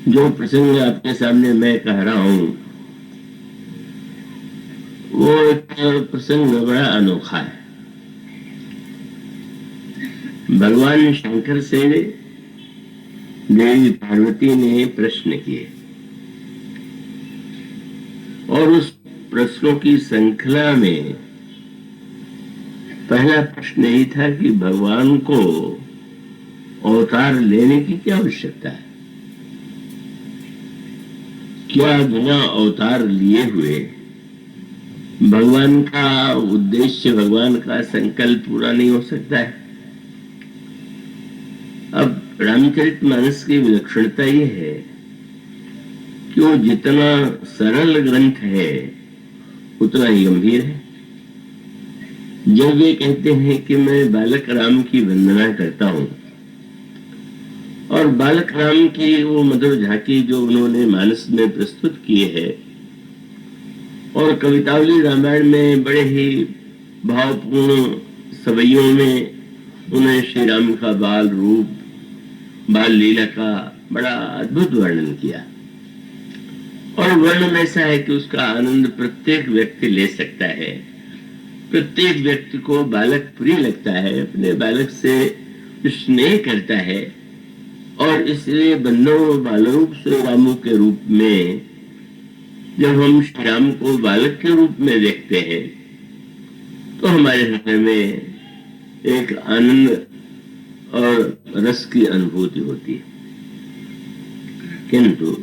जो प्रसंग आपके सामने मैं कह रहा हूं वो एक प्रसंग बड़ा अनोखा है। भगवान शंकर से देवी पार्वती ने प्रश्न किए और उस प्रश्नों की श्रृंखला में पहला प्रश्न यही था कि भगवान को अवतार लेने की क्या आवश्यकता है। क्या बिना अवतार लिए हुए भगवान का उद्देश्य, भगवान का संकल्प पूरा नहीं हो सकता है। अब रामचरितमानस की विलक्षणता यह है कि वो जितना सरल ग्रंथ है उतना ही गंभीर है। जब वे कहते हैं कि मैं बालक राम की वंदना करता हूं और बालक राम की वो मधुर झांकी जो उन्होंने मानस में प्रस्तुत किए है और कवितावली रामायण में बड़े ही भावपूर्ण सवैयों में उन्हें श्री राम का बाल रूप, बाल लीला का बड़ा अद्भुत वर्णन किया और वर्णन ऐसा है कि उसका आनंद प्रत्येक व्यक्ति ले सकता है। प्रत्येक व्यक्ति को बालक प्रिय लगता है, अपने बालक से स्नेह करता है और इसलिए बंधु बालरूप श्री रामू के रूप में जब हम श्री राम को बालक के रूप में देखते हैं तो हमारे हृदय में एक आनंद और रस की अनुभूति होती है। किंतु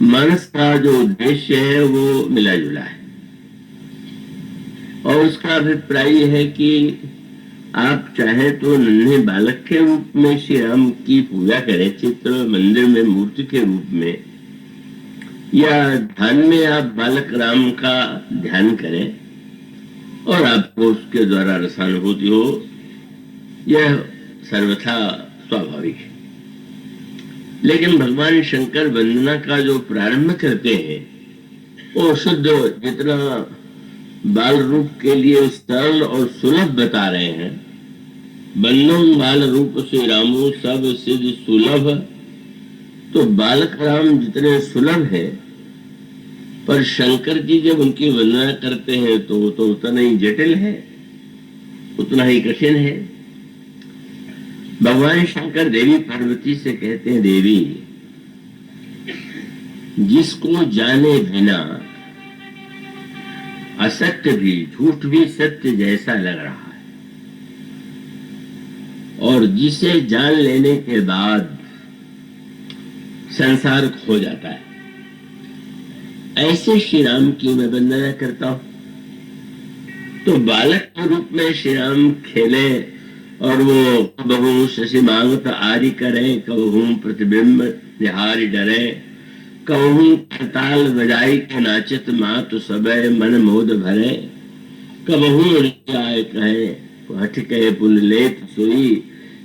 मानस का जो उद्देश्य है वो मिला जुला है और उसका अभिप्राय है कि आप चाहे तो नन्हे बालक के रूप में श्री राम की पूजा करें, चित्र मंदिर में मूर्ति के रूप में, या ध्यान में आप बालक राम का ध्यान करें और आपको उसके द्वारा रसानुभूति हो, यह सर्वथा स्वाभाविक है। लेकिन भगवान शंकर वंदना का जो प्रारंभ करते हैं वो शुद्ध जितना बाल रूप के लिए सरल और सुलभ बता रहे हैं। बंदम बाल रूप श्री रामो सब सिद्ध सुलभ, तो बालक राम जितने सुलभ है पर शंकर जी जब उनकी वंदना करते हैं तो वो तो उतना ही जटिल है, उतना ही कठिन है। भगवान शंकर देवी पार्वती से कहते हैं, देवी जिसको जाने बिना असत्य भी, झूठ भी सत्य जैसा लग रहा है और जिसे जान लेने के बाद संसार खो जाता है, ऐसे श्री राम की मैं वंदना करता हूं। तो बालक के रूप में श्री राम खेले और वो कबहू शशि मांगत आरी करे, कबहू प्रतिबिंब निहारी डरे, कबहू करताल बजाई के नाचत मात सबय मन मोद भरे, कबहू रिचाए कहे हठ कहे पुल लेत सोई,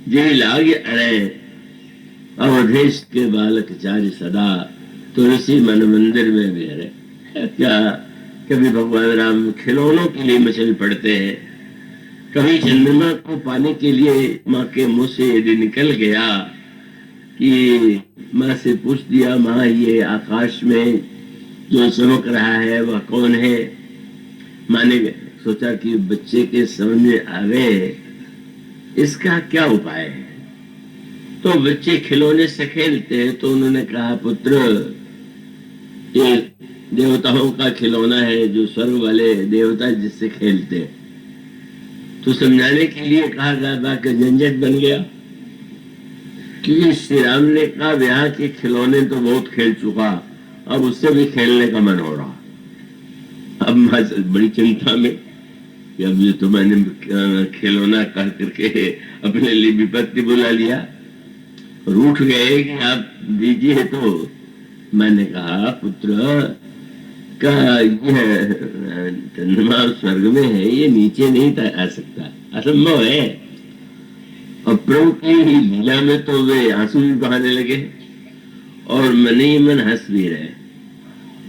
जे लागे अड़े अवधेश के बालक चारि सदा, तुलसी मन मंदिर में बिहरे। क्या कभी भगवान राम खिलौनों के लिए मचल पड़ते हैं, कभी चंद्रमा को पाने के लिए माँ के मुंह से यदि निकल गया कि माँ से पूछ दिया, माँ ये आकाश में जो चमक रहा है वह कौन है। माँ ने सोचा कि बच्चे के समझ में आ गए इसका क्या उपाय है। तो बच्चे खिलौने से खेलते हैं तो उन्होंने कहा, पुत्र ये देवताओं का खिलौना है जो स्वर्ग वाले देवता जिससे खेलते हैं। तो समझाने के लिए कहा गया कि झंझट बन गया, क्योंकि श्री राम ने कहा ब्याह के खिलौने तो बहुत खेल चुका, अब उससे भी खेलने का मन हो रहा। अब मैं बड़ी चिंता में कि अब ये तो मैंने खिलौना कह करके अपने लिए विपत्ति बुला लिया, रूठ गए कि आप दीजिए। तो मैंने कहा, पुत्र का यह चंद्रमा स्वर्ग में है, ये नीचे नहीं आ सकता, असंभव है। और प्रभु की लीला में तो वे आंसू भी बहाने लगे और मन ही मन हंस भी रहे।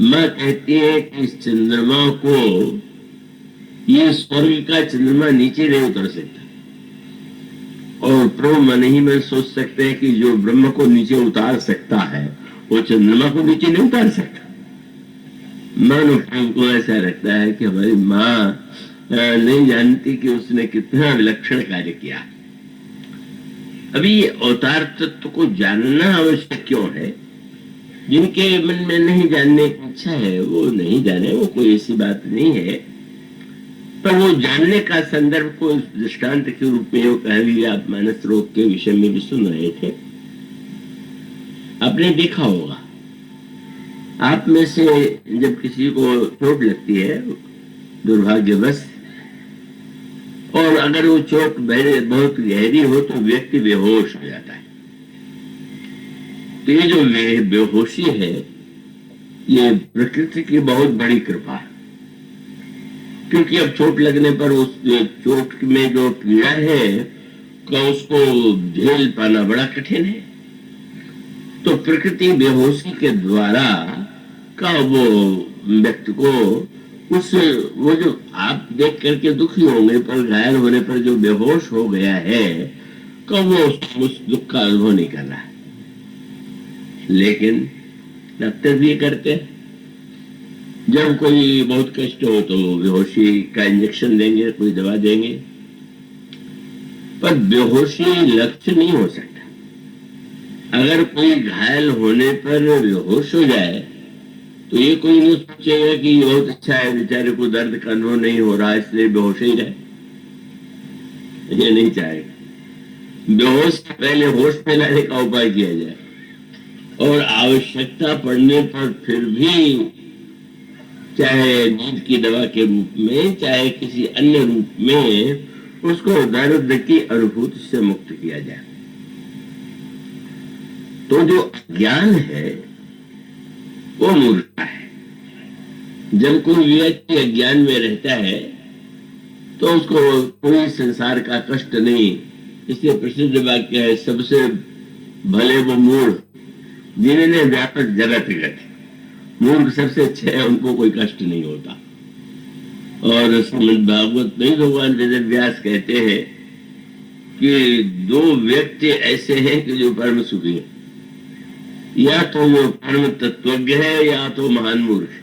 माँ कहती है कि इस चंद्रमा को, ये स्वर्ग का चंद्रमा नीचे नहीं उतर सकता और प्रभु मन ही में सोच सकते हैं कि जो ब्रह्म को नीचे उतार सकता है वो चंद्रमा को नीचे नहीं उतार सकता। मानो प्रभु को ऐसा लगता है कि हमारी माँ नहीं जानती कि उसने कितना विलक्षण कार्य किया। अभी ये अवतार तत्व को जानना आवश्यक क्यों है? जिनके मन में नहीं जानने की इच्छा है वो नहीं जाने, वो कोई ऐसी बात नहीं है। पर वो जानने का संदर्भ को दृष्टांत के रूप में वो कह भी, आप मानस रोग के विषय में भी सुन रहे थे, आपने देखा होगा। आप में से जब किसी को चोट लगती है दुर्भाग्यवश, और अगर वो चोट बहुत गहरी हो तो व्यक्ति बेहोश हो जाता है। तो ये जो बेहोशी है ये प्रकृति की बहुत बड़ी कृपा है, क्योंकि अब चोट लगने पर उस चोट में जो पीड़ा है का उसको झेल पाना बड़ा कठिन है। तो प्रकृति बेहोशी के द्वारा का वो व्यक्ति को उस वो जो आप देख करके दुखी होंगे पर घायल होने पर जो बेहोश हो गया है का वो उस दुख का अनुभव नहीं कर रहा है। लेकिन डॉक्टर भी करते हैं, जब कोई बहुत कष्ट हो तो बेहोशी का इंजेक्शन देंगे, कोई दवा देंगे, पर बेहोशी लक्ष्य नहीं हो सकता। अगर कोई घायल होने पर बेहोश हो जाए तो ये कोई नहीं सोचेगा कि ये बहुत अच्छा है, बेचारे को दर्द का अनुभव नहीं हो रहा इसलिए बेहोश ही रहे, ये नहीं चाहेगा। बेहोश से पहले होश फैलाने का उपाय किया जाए और आवश्यकता पड़ने पर फिर भी चाहे नींद की दवा के रूप में चाहे किसी अन्य रूप में उसको दर्द की अनुभूति से मुक्त किया जाए। तो जो ज्ञान है वो मूर्खता है। जब कोई व्यक्ति अज्ञान में रहता है तो उसको कोई संसार का कष्ट नहीं। इसलिए प्रसिद्ध वाक्य है, सबसे भले वो मूढ़ जिन्होंने व्यापक जगत गति। मूर्ख सबसे अच्छे हैं, उनको कोई कष्ट नहीं होता। और श्रीमद् भागवत में भगवान वेद व्यास कहते हैं कि दो व्यक्ति ऐसे हैं कि जो परम सुखी है, या तो वो परम तत्वज्ञ है या तो महान मूर्ख।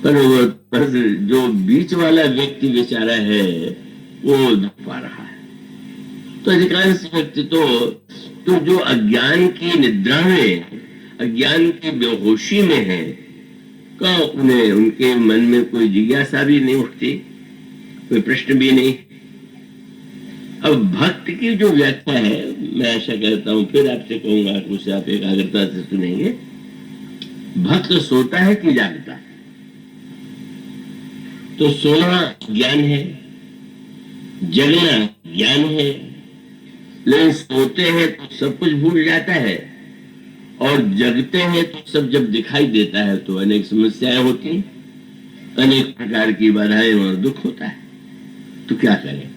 पर जो बीच वाला व्यक्ति बेचारा है वो दुख पा रहा है। तो अधिकांश व्यक्ति तो जो अज्ञान की निद्रा में, अज्ञान की बेहोशी में है का उन्हें उनके मन में कोई जिज्ञासा भी नहीं उठती, कोई प्रश्न भी नहीं। अब भक्त की जो व्याख्या है, मैं आशा करता हूं फिर आपसे कहूंगा, उसे आप एकाग्रता से सुनेंगे। भक्त सोता है कि जागता है? तो सोना ज्ञान है, जगना ज्ञान है। लेकिन सोते हैं तो सब कुछ भूल जाता है और जगते हैं तो सब जब दिखाई देता है तो अनेक समस्याएं होती, अनेक प्रकार की बाधाएं और दुख होता है। तो क्या करें?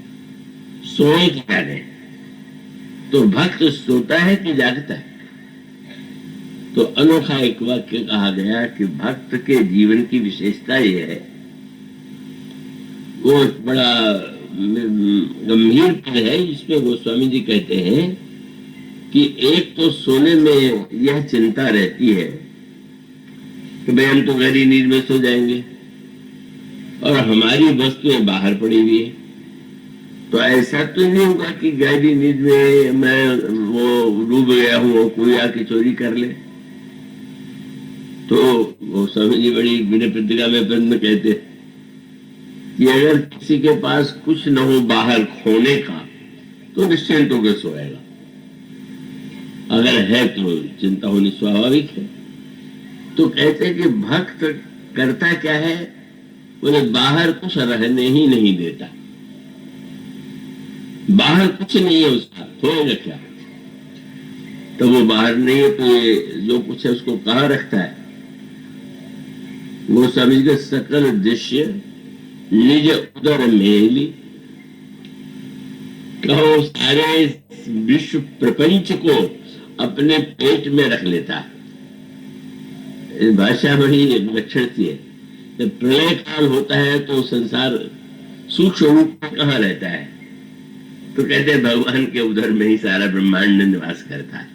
सोए कि जागे? तो भक्त सोता है कि जागता है? तो अनोखा एक वाक्य कहा गया कि भक्त के जीवन की विशेषता ये है, वो बड़ा गंभीर पद है जिसमें गोस्वामी जी कहते हैं कि एक तो सोने में यह चिंता रहती है कि भाई हम तो गहरी नींद में सो जाएंगे और हमारी वस्तुएं बाहर पड़ी हुई है। तो ऐसा तो नहीं होगा कि गहरी नींद में मैं वो डूब गया हूं, कोई आके चोरी कर ले। तो वो स्वामी जी बड़ी विनय प्रतिज्ञा में पद में कहते हैं कि अगर किसी के पास कुछ न हो बाहर खोने का तो निश्चिंत होकर सोएगा, अगर है तो चिंता होनी स्वाभाविक है। तो कहते हैं कि भक्त करता क्या है, उन्हें बाहर कुछ रहने ही नहीं देता। बाहर कुछ नहीं है उसका, होएगा क्या? तो वो बाहर नहीं है तो ये जो कुछ है उसको कहाँ रखता है? वो समझ के सकल दृश्य निज उदर मेली, कहो सारे विश्व प्रपंच को अपने पेट में रख लेता है। भाषा बड़ी लक्षण सी है। जब प्रलय काल होता है तो संसार सूक्ष्म रूप में कहाँ रहता है? तो कहते हैं भगवान के उधर में ही सारा ब्रह्मांड निवास करता है।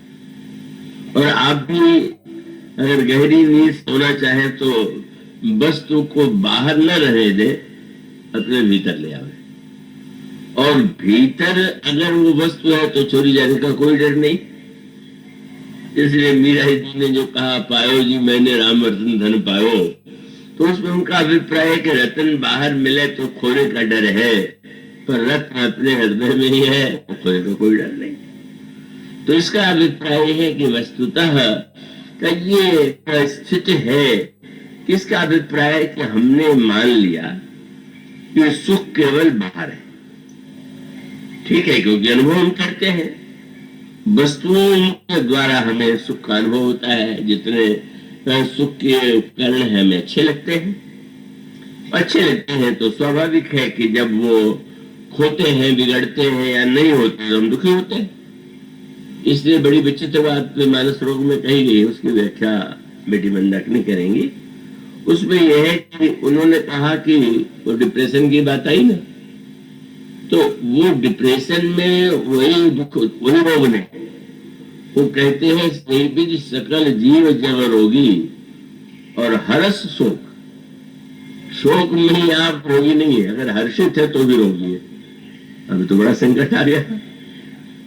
और आप भी अगर गहरी नींद सोना चाहे तो वस्तु को बाहर न रहने दे, अपने भीतर ले आवे। और भीतर अगर वो वस्तु है तो चोरी जाने का कोई डर नहीं। इसलिए मीरा जी ने जो कहा, पायो जी मैंने राम रतन धन पायो, तो उसमें उनका अभिप्राय है कि रतन बाहर मिले तो खोने का डर है, पर रत्न अपने हृदय में ही है तो खोने का कोई डर नहीं। तो इसका अभिप्राय है कि वस्तुतः का ये परिस्थिति है, किसका अभिप्राय है कि हमने मान लिया कि सुख केवल बाहर है। ठीक है, क्योंकि अनुभव हम करते हैं, वस्तुओं के द्वारा हमें सुख का अनुभव होता है। जितने सुख के उपकरण है हमें अच्छे लगते हैं, अच्छे लगते हैं तो स्वाभाविक है कि जब वो खोते हैं, बिगड़ते हैं या नहीं होते तो हम दुखी होते हैं। इसलिए बड़ी विचित्र बात मानस रोग में कही गई, उसकी व्याख्या बेटी मंदाकिनी करेंगी। उसमें यह है कि उन्होंने कहा कि वो डिप्रेशन की बात आई ना, तो वो डिप्रेशन में वही दुख, वही रोग नहीं। वो कहते हैं सेबिज सकल जीव जब रोगी और हर्ष शोक। शोक में ही आप रोगी नहीं है, अगर हर्षित है तो भी रोगी है। अभी तो बड़ा संकट आ गया।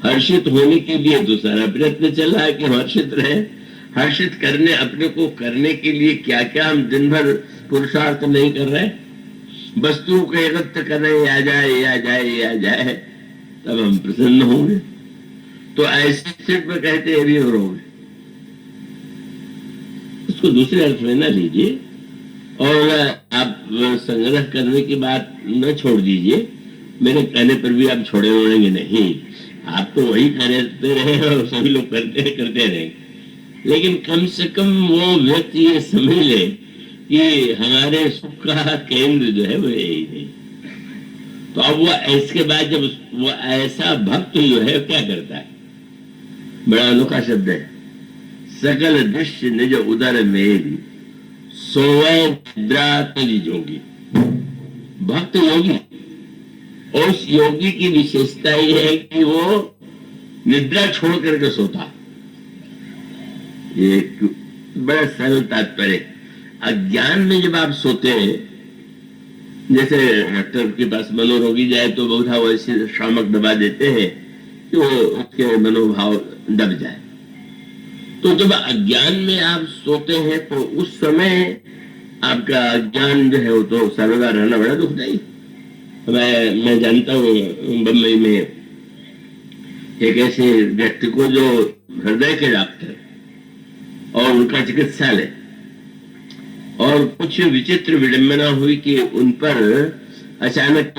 हर्षित होने के लिए तो सारा प्रयत्न चल रहा है कि हर्षित रहे। हर्षित करने अपने को करने के लिए क्या क्या हम दिन भर पुरुषार्थ नहीं कर रहे, वस्तुओं को एकत्र कर रहे, आ जाए आ जाए आ जाए, तब हम प्रसन्न होंगे। तो ऐसी स्थिति में कहते हैं भी रोग। उसको दूसरे अर्थ में न लीजिए और आप संग्रह करने की बात न छोड़ दीजिए। मेरे कहने पर भी आप छोड़े उड़ेंगे नहीं, आप तो वही करते रहे और सभी लोग करते रहे। लेकिन कम से कम वो व्यक्ति ये समझ ले कि हमारे सुख का केंद्र जो है वो यही नहीं। तो अब वो इसके बाद जब वो ऐसा भक्त जो है क्या करता है, बड़ा अनोखा शब्द है, सकल दृश्य निज उदर मेरी सोए निद्रा तज जोगी। भक्त योगी, और उस योगी की विशेषता ये है कि वो निद्रा छोड़ करके सोता। ये बड़ा सरल तात्पर्य। अज्ञान में जब आप सोते हैं, जैसे डॉक्टर के पास मनोरोगी जाए तो बहुत वैसे शामक दबा देते हैं कि वो उसके मनोभाव दब जाए। तो जब अज्ञान में आप सोते हैं तो उस समय आपका अज्ञान जो है वो तो सर्वदा रहना बड़ा दुखदायी। मैं जानता हूँ बम्बई में एक ऐसे व्यक्ति को जो हृदय के डॉक्टर और उनका चिकित्सालय, और कुछ विचित्र विडंबना हुई कि उन पर अचानक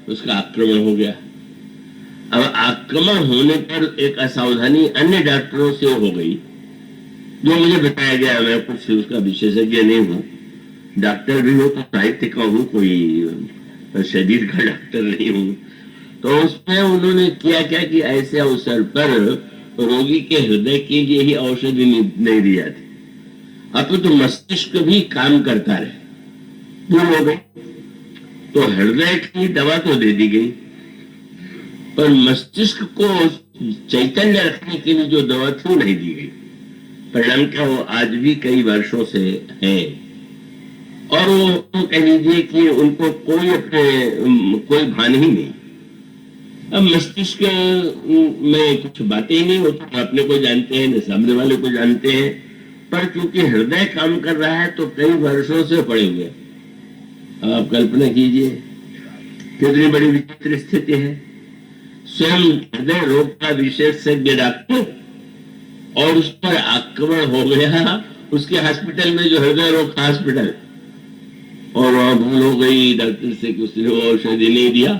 उसका आक्रमण हो गया। अब आक्रमण होने पर एक असावधानी अन्य डॉक्टरों से हो गई, जो मुझे बताया गया। मैं कुछ उसका विशेषज्ञ नहीं हूँ, डॉक्टर भी हूँ तो साहित्य का हूँ, कोई शरीर का डॉक्टर नहीं हूँ। तो उसमें उन्होंने किया क्या कि ऐसे अवसर पर रोगी के हृदय के लिए ही औषधि नहीं दी जाती, अब तो मस्तिष्क भी काम करता रहे, भूल हो गई तो हृदय की दवा तो दे दी गई, पर मस्तिष्क को चैतन्य रखने के लिए जो दवा थी नहीं दी गई। परिणाम क्या, वो आज भी कई वर्षों से है। और वो कह लीजिए कि उनको कोई भान ही नहीं। अब मस्तिष्क में कुछ बातें ही नहीं होती, अपने को जानते हैं न सामने वाले को जानते हैं, पर क्योंकि हृदय काम कर रहा है तो कई वर्षों से पड़े हुए। आप कल्पना कीजिए कितनी बड़ी विचित्र स्थिति है। स्वयं हृदय रोग का विशेषज्ञ डॉक्टर, और उस पर आक्रमण हो गया उसके हॉस्पिटल में, जो हृदय रोग का हॉस्पिटल, और वहां भूल हो गई डॉक्टर से कि उसने वो औषधि नहीं दिया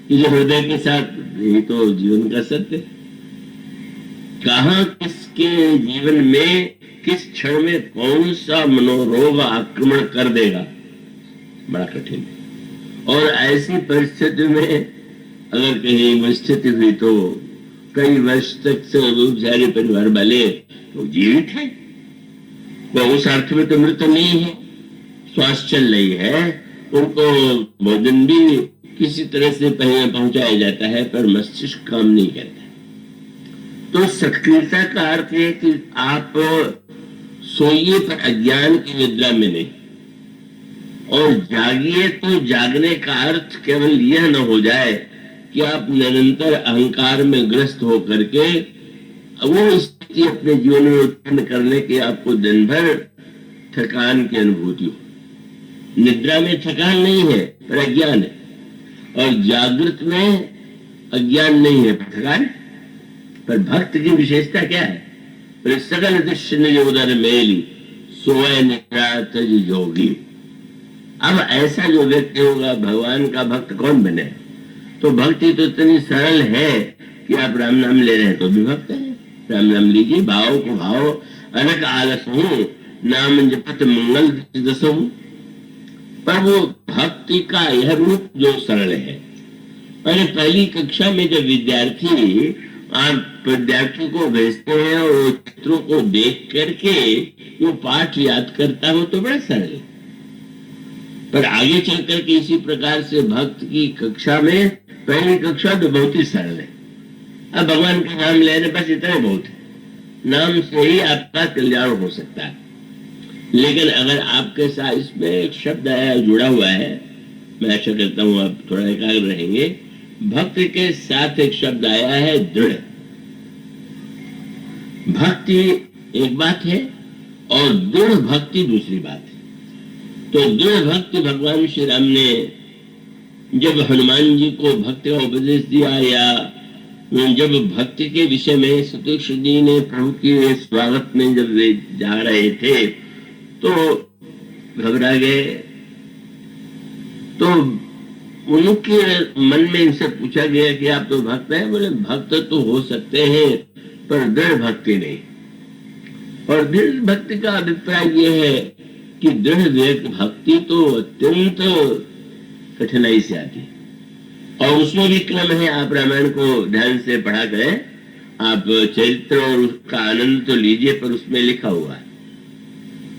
कि जो हृदय के साथ, यही तो जीवन का सत्य। कहाँ किसके जीवन में किस क्षण में कौन सा मनोरोग आक्रमण कर देगा, बड़ा कठिन है। और ऐसी परिस्थिति में अगर कहीं स्थिति हुई तो कई वर्ष तक से बेचारे परिवार वाले तो जीवित है, वह उस अर्थ में तो मृत नहीं है, श्वास चल रही है, उनको भोजन भी किसी तरह से पहुंचाया जाता है, पर मस्तिष्क काम नहीं करता। तो सक्रियता का अर्थ है कि आप सोइए पर अज्ञान की निद्रा में नहीं, और जागिए तो जागने का अर्थ केवल यह न हो जाए कि आप निरंतर अहंकार में ग्रस्त हो करके वो स्थिति अपने जीवन में उत्पन्न करने की आपको दिन भर थकान की अनुभूति हो। निद्रा में थकान नहीं है पर अज्ञान है, और जागृत में अज्ञान नहीं है पर थकान। पर भक्त की विशेषता क्या है? पर सकल दृश्य निज उदर मेली सोए निद्रा तज जोगी। अब ऐसा जो व्यक्ति होगा, भगवान का भक्त कौन बने? तो भक्ति तो इतनी सरल है कि आप राम नाम ले रहे हैं तो भी भक्त है। राम नाम लीजिए, भाव को भाव अनक आलस हूं, नाम जपत मंगल दसों। पर वो भक्ति का यह रूप जो सरल है। मैंने पहली कक्षा में जब आप विद्यार्थी को भेजते हैं और वो चित्रों को देख करके वो पाठ याद करता हो तो बड़ा सरल है, पर आगे चल करके इसी प्रकार से भक्त की कक्षा में पहली कक्षा तो बहुत ही सरल है। अब भगवान का नाम लेने बस इतना बहुत है, नाम से ही आपका कल्याण हो सकता है। लेकिन अगर आपके साथ इसमें एक शब्द आया जुड़ा हुआ है, मैं आशा करता हूं आप थोड़ा एकाग्र रहेंगे। भक्त के साथ एक शब्द आया है दृढ़। भक्ति एक बात है और दृढ़ भक्ति दूसरी बात है। तो दृढ़ भक्ति भगवान श्री राम ने जब हनुमान जी को भक्ति का उपदेश दिया, या जब भक्ति के विषय में सतीश जी ने प्रभु के स्वागत में जब वे जा रहे थे तो घबरा गए। तो उनके मन में इनसे पूछा गया कि आप तो भक्त हैं? बोले भक्त तो हो सकते हैं पर दृढ़ भक्ति नहीं। और दृढ़ भक्ति का अभिप्राय यह है कि दृढ़ भक्ति तो अत्यंत कठिनाई से आती है, और उसमें भी क्रम है। आप रामायण को ध्यान से पढ़ा करें, आप चरित्र और उसका आनंद तो लीजिए, पर उसमें लिखा हुआ है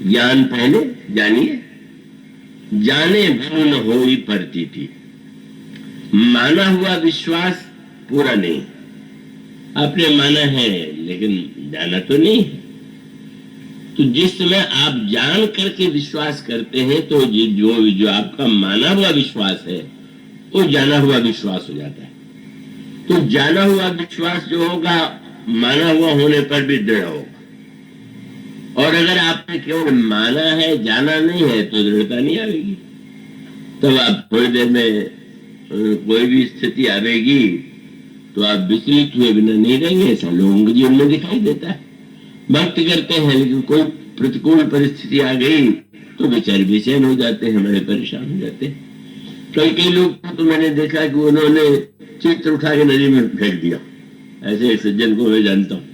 ज्ञान पहले जानिए, जाने बिनु न होई प्रतीति। माना हुआ विश्वास पूरा नहीं। आपने माना है लेकिन जाना तो नहीं है। तो जिस समय आप जान करके विश्वास करते हैं तो जो आपका माना हुआ विश्वास है वो जाना हुआ विश्वास हो जाता है। तो जाना हुआ विश्वास जो होगा माना हुआ होने पर भी दृढ़ होगा। और अगर आपने केवल माना है, जाना नहीं है, तो दृढ़ता नहीं आएगी। तब आप थोड़ी देर में कोई भी स्थिति आएगी तो आप विचलित हुए बिना नहीं रहेंगे। ऐसा लोगों के जीवन में दिखाई देता है। भक्ति करते हैं लेकिन कोई प्रतिकूल परिस्थिति आ गई तो बेचारे बेचैन हो जाते हैं, हमारे परेशान हो जाते हैं। कई लोग तो मैंने देखा कि उन्होंने चित्र उठा के नदी में फेंक दिया। ऐसे एक सज्जन को मैं जानता हूँ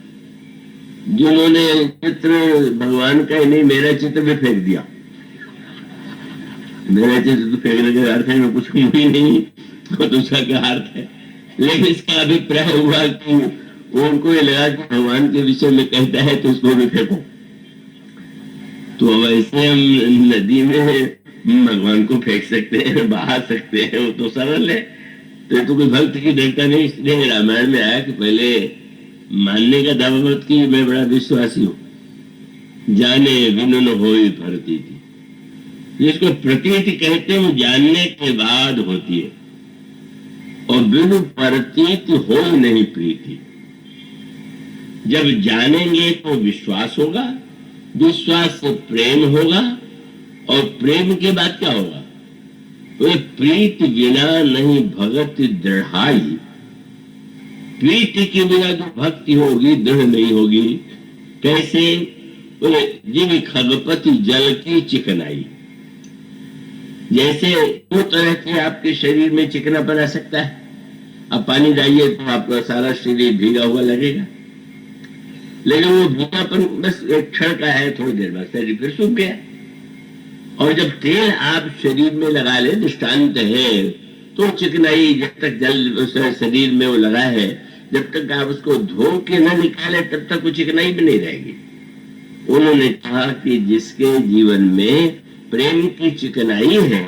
जिन्होंने चित्र भगवान का ही नहीं, मेरा चित्र भी फेंक दिया। मेरा चित्र तो फेंकने का अर्थ है मैं कुछ ही नहीं, तो दूसरा क्या अर्थ है। लेकिन इसका अभिप्राय हुआ कि उनको ये लगा कि भगवान के विषय में कहता है तो उसको भी फेंको। तो वैसे हम नदी में भगवान को फेंक सकते हैं, बहा सकते हैं, वो तो सरल है। तो कोई भक्त की दृढ़ता नहीं। इसलिए रामायण में आया कि पहले मानने का दावा मत की, मैं बड़ा विश्वासी हूं। जाने बिनु न होई प्रतीति। जिसको प्रतीति कहते हैं वो जानने के बाद होती है, और बिनु प्रतीति हो नहीं प्रीति। जब जानेंगे तो विश्वास होगा, विश्वास से प्रेम होगा, और प्रेम के बाद क्या होगा? तो प्रीति बिना नहीं भगत दृढ़ाई। प्रीति के बिना जो भक्ति होगी दृढ़ नहीं होगी। कैसे? बोले जिन खगपति जल की चिकनाई। जैसे दो तरह के आपके शरीर में चिकनापन आ सकता है। अब पानी डालिए तो आपका सारा शरीर भीगा हुआ लगेगा, लेकिन वो भीगापन बस एक क्षण का है, थोड़ी देर बाद शरीर फिर सूख गया। और जब तेल आप शरीर में लगा ले, दृष्टांत है, तो चिकनाई जब तक जल शरीर में वो लगा है, जब तक आप उसको धो के न निकाले तब तक वो चिकनाई भी नहीं रहेगी। उन्होंने कहा कि जिसके जीवन में प्रेम की चिकनाई है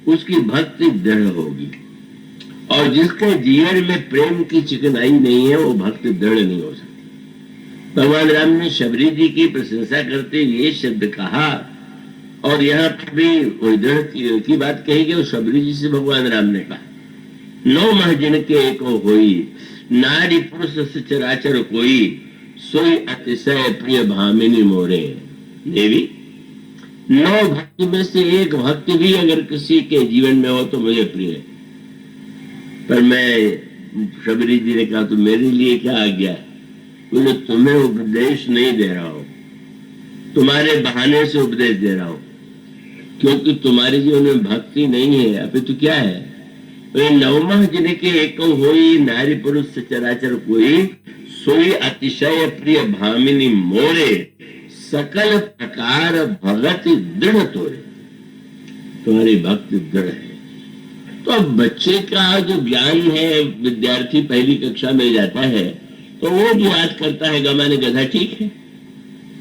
उसकी भक्ति दृढ़ होगी। और जिसके जीवन में प्रेम की चिकनाई नहीं है वो भक्त दृढ़ नहीं हो सकती। भगवान राम ने शबरी जी की प्रशंसा करते हुए ये शब्द कहा, और यहाँ पर भी दृढ़ की बात कही कि वो शबरी जी से भगवान राम ने कहा, नौ मह जिनके एको होई, नारी पुरुष चराचर कोई, सोई अतिशय प्रिय भामिनी मोरे। देवी, 9 भक्ति में से एक भक्त भी अगर किसी के जीवन में हो तो मुझे प्रिय है। पर मैं, शबरी जी ने कहा, तो मेरे लिए क्या आ गया? बोले, तुम्हें उपदेश नहीं दे रहा हूं, तुम्हारे बहाने से उपदेश दे रहा हूं, क्योंकि तुम्हारे जीवन में भक्ति नहीं है। अभी तो क्या है? नवमह जिनके एको होई, नारी पुरुष से चराचर कोई, सोई अतिशय प्रिय भामिनी मोरे, सकल प्रकार भगति दृढ़ तोरे। तुम्हारी भक्ति दृढ़ है। तो अब बच्चे का जो ज्ञान है, विद्यार्थी पहली कक्षा में जाता है तो वो भी याद करता है ग माने गधा, ठीक है।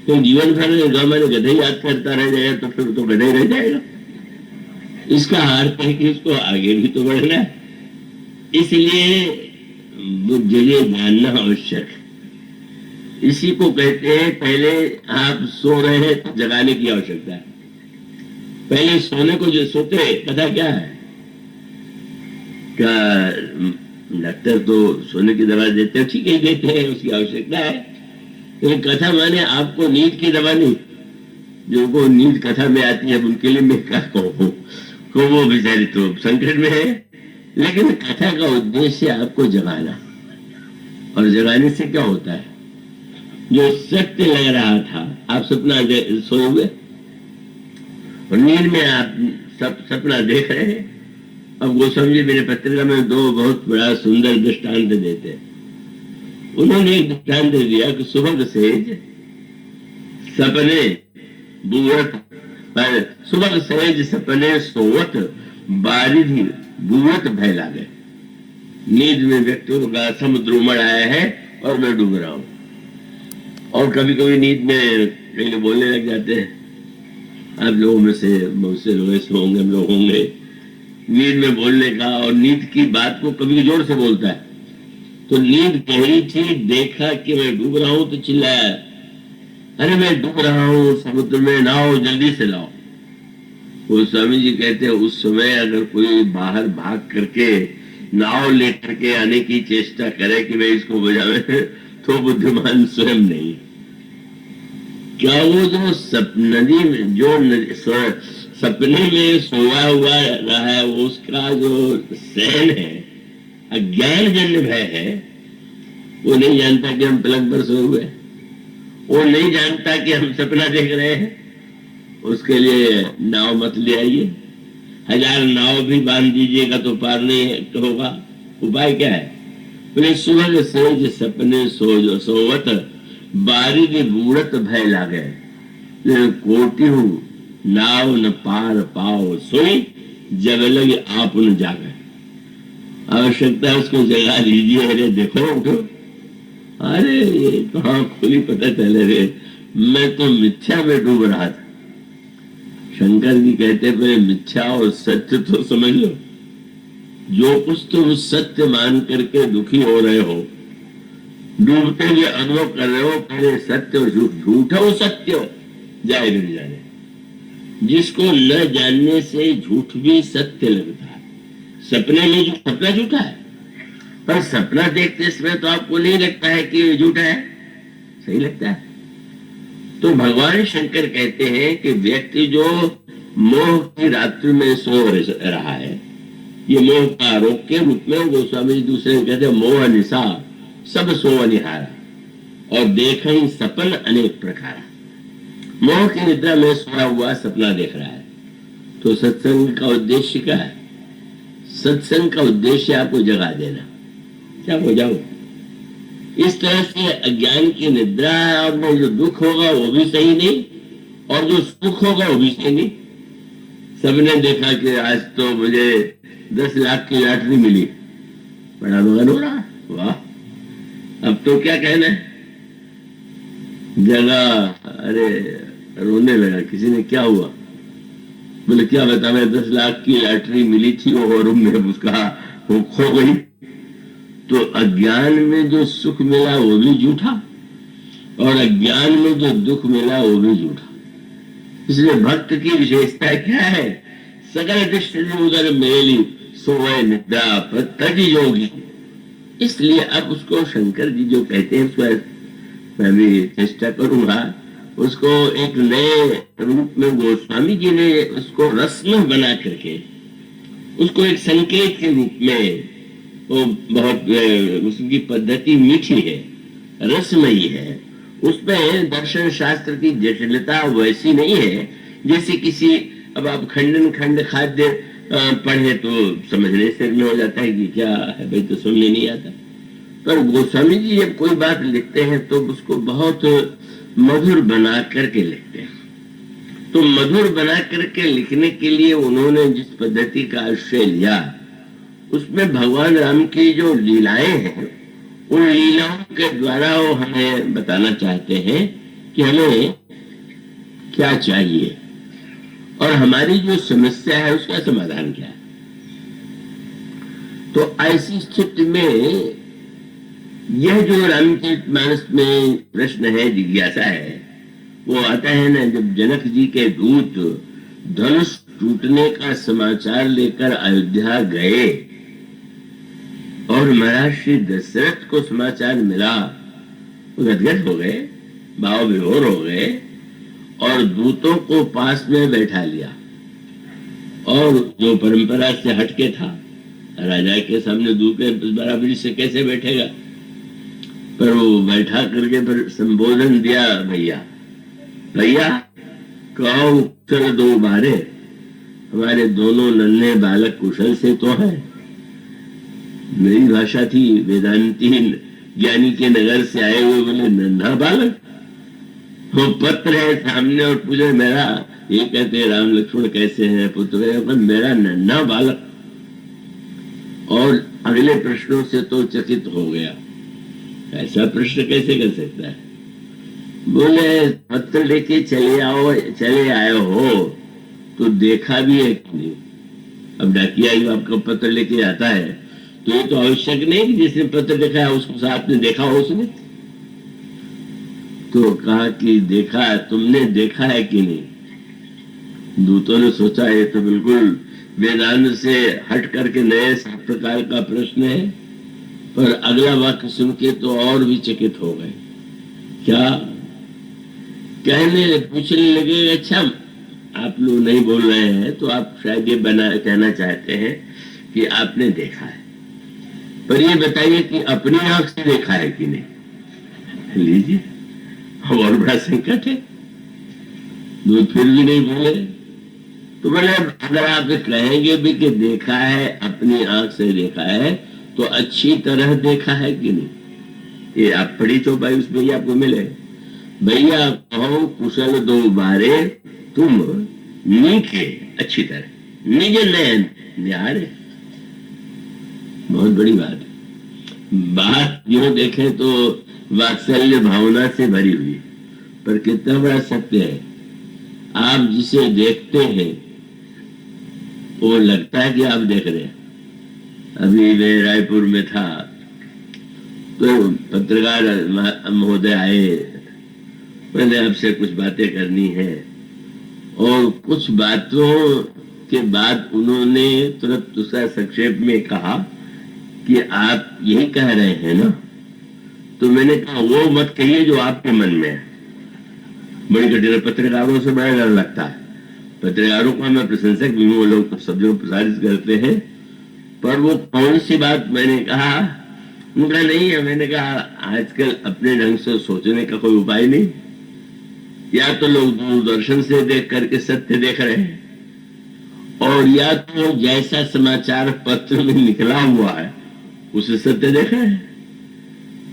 तो जीवन भर ग माने गधा याद करता रह जाएगा तो फिर तो गधा ही रह जाएगा। इसका अर्थ है कि इसको आगे भी तो बढ़ना है, इसलिए बुद्धिजय जानना आवश्यक है। इसी को कहते हैं, पहले आप सो रहे हैं तो जगाने की आवश्यकता है। पहले सोने को जो सोते, कथा क्या है? क्या डॉक्टर तो सोने की दवा देते हैं, ठीक है देते हैं, उसकी आवश्यकता है, लेकिन कथा माने आपको नींद की दवा नहीं। जो को नींद कथा में आती है उनके लिए मैं क्या कहूँ, को वो बेचारी तो संकट में है। लेकिन कथा का उद्देश्य आपको जगाना, और जगाने से क्या होता है? जो सत्य लग रहा था, आप सपना सोए हुए और नींद में आप सपना देख रहे हैं। अब गोस्वामी जी मेरे पत्रिका में 2 बहुत बड़ा सुंदर दृष्टांत देते हैं। उन्होंने एक दृष्टांत दे दिया कि सुबह सेज सपने बुवत, पर सुबह सेज सपने सोवत, बारिधि बुवत भय लागे। नींद में व्यक्ति का समुद्र उमड़ आया है और मैं डूब रहा हूं। और कभी कभी नींद में कहीं बोलने लग जाते हैं। आप लोगों में से बहुत से लोग ऐसे होंगे, हम लोग होंगे, नींद में बोलने का, और नींद की बात को कभी जोर से बोलता है। तो नींद गहरी थी, देखा कि मैं डूब रहा हूं तो चिल्लाया, अरे मैं डूब रहा हूं समुद्र में, नाओ जल्दी से लाओ। वो स्वामी जी कहते हैं उस समय अगर कोई बाहर भाग करके नाव लेकर के आने की चेष्टा करे कि मैं इसको बचावे, तो बुद्धिमान स्वयं नहीं। क्या वो जो नदी में जो सपने में सोया हुआ रहा है, वो उसका जो सहन है, अज्ञान जन्य भय है, वो नहीं जानता कि हम पलंग पर सोए हुए, वो नहीं जानता कि हम सपना देख रहे हैं। उसके लिए नाव मत ले आइए, 1000 नाव भी बांध दीजिएगा तो पार नहीं होगा। उपाय क्या है? बोले सुबह से सपने सोवत, बारिधि बूढ़त भय लागे, कोटि हूँ नाव न पार पाओ, सोई जग लगे आप न जागे। आवश्यकता है उसको जगा लीजिए। अरे देखो उठो, अरे ये कहाँ खुली, पता चले रे मैं तो मिथ्या में डूब रहा था। शंकर जी कहते पहले मिथ्या और सत्य तो समझ लो। जो कुछ तुम सत्य मान करके दुखी हो रहे हो, डूबते हुए अनुभव कर रहे हो, पहले सत्य और झूठ, झूठ हो सत्य हो, जाए नहीं जाने। जिसको न जानने से झूठ भी सत्य लगता है। सपने में जो सपना झूठा है, पर सपना देखते समय तो आपको नहीं लगता है कि झूठा है, सही लगता है। तो भगवान शंकर कहते हैं कि व्यक्ति जो मोह की रात्रि में सो रहा है, ये मोह का रोग के रूप में गोस्वामी जी दूसरे कहते हैं मोह निशा सब सो निहारा, और देख ही सपन अनेक प्रकार। मोह की निद्रा में सोया हुआ सपना देख रहा है। तो सत्संग का उद्देश्य क्या है? सत्संग का उद्देश्य आपको जगा देना, क्या हो जाओ। इस तरह से अज्ञान की निद्रा में जो दुख होगा वो भी सही नहीं, और जो सुख होगा वो भी सही नहीं। सबने देखा कि आज तो मुझे 10 लाख की लॉटरी मिली, बड़ा मगन हो रहा, वाह, अब तो क्या कहना है। जगह, अरे रोने लगा। किसी ने क्या हुआ? बोले क्या बता, मैं 10 लाख की लॉटरी मिली थी, वो रूम में उसका वो खो गई। तो अज्ञान में जो सुख मिला वो भी झूठा, और अज्ञान में जो दुख मिला वो भी झूठा। इसलिए भक्त की विशेषता क्या है? सकल दृष्टि उदर मेली सोए निद्रा तज योगी। इसलिए अब उसको शंकर जी जो कहते हैं, उसको मैं भी चेष्टा करूंगा उसको एक नए रूप में, गोस्वामी जी ने उसको रस में बना करके उसको एक संकेत के रूप में, वो बहुत उसकी पद्धति मीठी है, रसमयी है। उसमें दर्शन शास्त्र की जटिलता वैसी नहीं है जैसे किसी, अब आप खंडन खंड खाद्य पढ़े तो समझने से में हो जाता है कि क्या है भाई, तो सुनने नहीं आता। पर गोस्वामी जी जब कोई बात लिखते हैं तो उसको बहुत मधुर बना करके लिखते हैं। तो मधुर बना करके लिखने के लिए उन्होंने जिस पद्धति का आश्रय लिया, उसमें भगवान राम की जो लीलाएं हैं, उन लीलाओं के द्वारा वो हमें बताना चाहते हैं कि हमें क्या चाहिए और हमारी जो समस्या है उसका समाधान क्या है। तो ऐसी स्थिति में यह जो रामचरितमानस में प्रश्न है, जिज्ञासा है, वो आता है ना जब जनक जी के दूत धनुष टूटने का समाचार लेकर अयोध्या गए और महाराज श्री दशरथ को समाचार मिला, वो गदगद हो गए, भाव विभोर हो गए और दूतों को पास में बैठा लिया। और जो परंपरा से हटके था, राजा के सामने दूत बराबरी से कैसे बैठेगा, पर वो बैठा करके फिर संबोधन दिया, भैया भैया कहो कुशल दो बारे, हमारे दोनों नन्हे बालक कुशल से तो है। मेरी भाषा थी, वेदांती ज्ञानी के नगर से आए हुए बोले नन्हा बालक, वो पत्र है सामने और पूछे मेरा, ये कहते राम लक्ष्मण कैसे हैं पुत्र है, मेरा नन्हा बालक। और अगले प्रश्नों से तो चकित हो गया, ऐसा प्रश्न कैसे कर सकता है। बोले पत्र लेके चले आए हो तो देखा भी है कि नहीं। अब डाकिया जब आपका पत्र लेके आता है तो ये तो आवश्यक नहीं कि जिसने पत्र देखा है उसको साथ में देखा हो उसने। तो कहा कि देखा, तुमने देखा है कि नहीं। दूतों ने सोचा ये तो बिल्कुल वेदांत से हट करके नए प्रकार का प्रश्न है, पर अगला वाक्य सुन के तो और भी चकित हो गए। क्या पूछने लगे, अच्छा आप लोग नहीं बोल रहे हैं तो आप शायद ये कहना चाहते हैं कि आपने देखा है, पर ये बताइए कि अपनी आंख से देखा है कि नहीं। लीजिए, और बड़ा संकट है। दूध फिर भी नहीं बोले। तो बोले अगर आप कहेंगे भी कि देखा है, अपनी आंख से देखा है, तो अच्छी तरह देखा है कि नहीं। ये आप पढ़ी चौपाई उसमें ही आपको मिले, भैया कहो कुशल दो बारे, तुम नीके अच्छी तरह निज नयन निहारे। बहुत बड़ी बात है। बात जो देखें तो वात्सल्य भावना से भरी हुई, पर कितना बड़ा सत्य है। आप जिसे देखते हैं वो लगता है कि आप देख रहे हैं। अभी मैं रायपुर में था तो पत्रकार महोदय आए, मैंने आपसे कुछ बातें करनी है। और कुछ बातों के बाद उन्होंने तुरंत दूसरा संक्षेप में कहा कि आप यही कह रहे हैं ना। तो मैंने कहा वो मत कहिए जो आपके मन में है। बड़ी कठिन, पत्रकारों से बड़ा डर लगता है। पत्रकारों को मैं प्रशंसक भी हूँ, वो लोग शब्दों प्रसारित करते हैं, पर वो कौन सी बात मैंने कहा, उनका नहीं है। मैंने कहा आजकल अपने ढंग से सोचने का कोई उपाय नहीं। या तो लोग दूरदर्शन से देख करके सत्य देख रहे हैं, और या तो जैसा समाचार पत्र में निकला हुआ है उसे सत्य देख रहे हैं।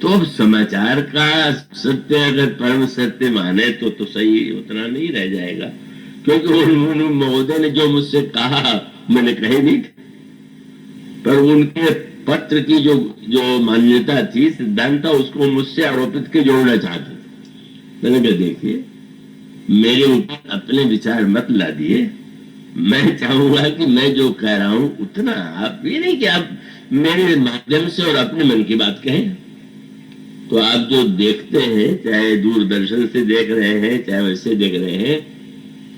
तो अब समाचार का सत्य अगर परम सत्य माने तो सही उतना नहीं रह जाएगा, क्योंकि उन्होंने महोदय ने जो मुझसे कहा मैंने कहे नहीं, पर उनके पत्र की जो मान्यता थी, सिद्धांत था, उसको मुझसे आरोपित के जोड़ना चाहते। मैंने कहा देखिए, मेरे ऊपर अपने विचार मत ला दिए। मैं चाहूंगा कि मैं जो कह रहा हूं उतना, आप ये नहीं कि आप मेरे माध्यम से और अपने मन की बात कहें। तो आप जो देखते हैं, चाहे दूरदर्शन से देख रहे हैं, चाहे वैसे देख रहे हैं,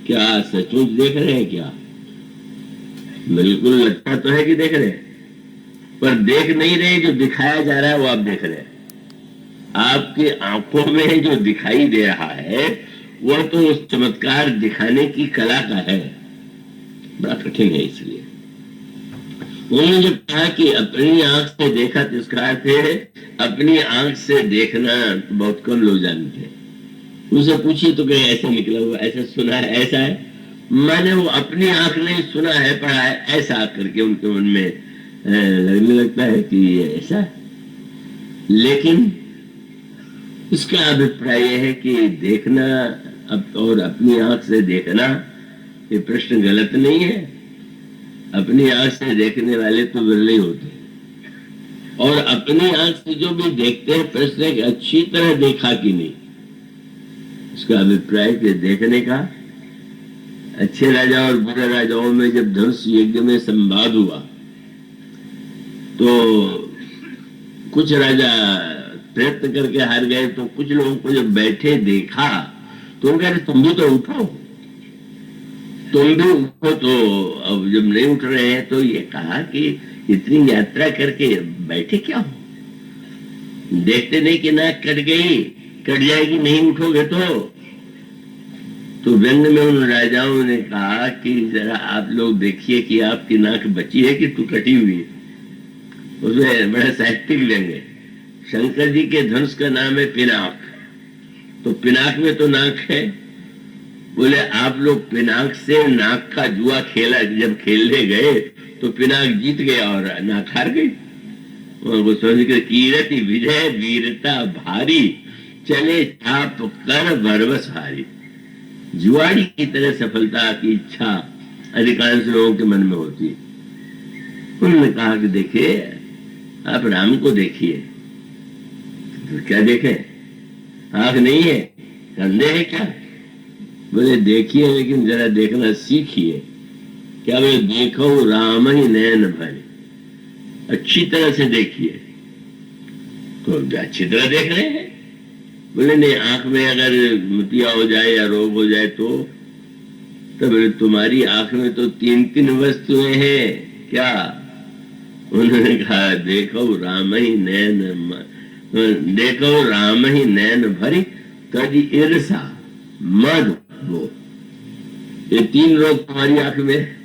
क्या सचमुच देख रहे हैं क्या? बिल्कुल लगता तो है कि देख रहे हैं, पर देख नहीं रहे। जो दिखाया जा रहा है वो आप देख रहे हैं। आपकी आंखों में जो दिखाई दे रहा है वह तो उस चमत्कार दिखाने की कला का है, बड़ा कठिन है। इसलिए उन्होंने जब कहा कि अपनी आंख से देखा, तो इसका अर्थ है अपनी आंख से देखना तो बहुत कम लोग जानते हैं। उनसे पूछिए तो कहीं ऐसा निकला हुआ, ऐसा सुना है, ऐसा है। मैंने वो अपनी आंख नहीं सुना है, पढ़ा है, ऐसा करके उनके मन में लगने लगता है कि ये ऐसा है। लेकिन इसका अभिप्राय यह है कि देखना और अपनी आंख से देखना, ये प्रश्न गलत नहीं है। अपनी आंख से देखने वाले तो बिरले होते हैं, और अपनी आंख से जो भी देखते हैं, प्रश्न है कि अच्छी तरह देखा कि नहीं। इसका अभिप्राय कि देखने का, अच्छे राजा और बुरे राजाओं में जब धनुष यज्ञ में संवाद हुआ तो कुछ राजा प्रयत्न करके हार गए, तो कुछ लोगों को जब बैठे देखा तो कह रहे तुम भी तो उठो, तुम भी उठो। तो अब जब नहीं उठ रहे हैं तो ये कहा कि इतनी यात्रा करके बैठे क्या हो, देखते नहीं कि नाक कट गई, कट जाएगी नहीं उठोगे तो व्यंग में उन राजाओं ने कहा कि जरा आप लोग देखिए कि आपकी नाक बची है कि तू कटी हुई है। उसमें बड़ा साहित्यिक व्यंग है। शंकर जी के धनुष का नाम है पिनाक, तो पिनाक में तो नाक है। बोले आप लोग पिनाक से नाक का जुआ खेला, जब खेलने गए तो पिनाक जीत गया और नाक हार गई। गोस्वामी के कीरति विजय वीरता भारी, चले छाप कर बरबस हारी। जुआड़ी की तरह सफलता की इच्छा अधिकांश लोगों के मन में होती है। उन्होंने कहा कि देखिए आप राम को देखिए। तो क्या देखे, आंख नहीं है, कंधे है क्या? बोले देखिए, लेकिन जरा देखना सीखिए। क्या बोले देखो राम ही नयन भरे, अच्छी तरह से देखिए। तो अच्छी तरह देख रहे हैं। बोले नहीं, आंख में अगर मोतिया हो जाए या रोग हो जाए तो बोले तुम्हारी आंख में तो 3-3 वस्तुएं हैं क्या? उन्होंने कहा देखो राम ही नैन भरी, तजी ईर्षा मद वो। ये 3 रोग तुम्हारी आंख में।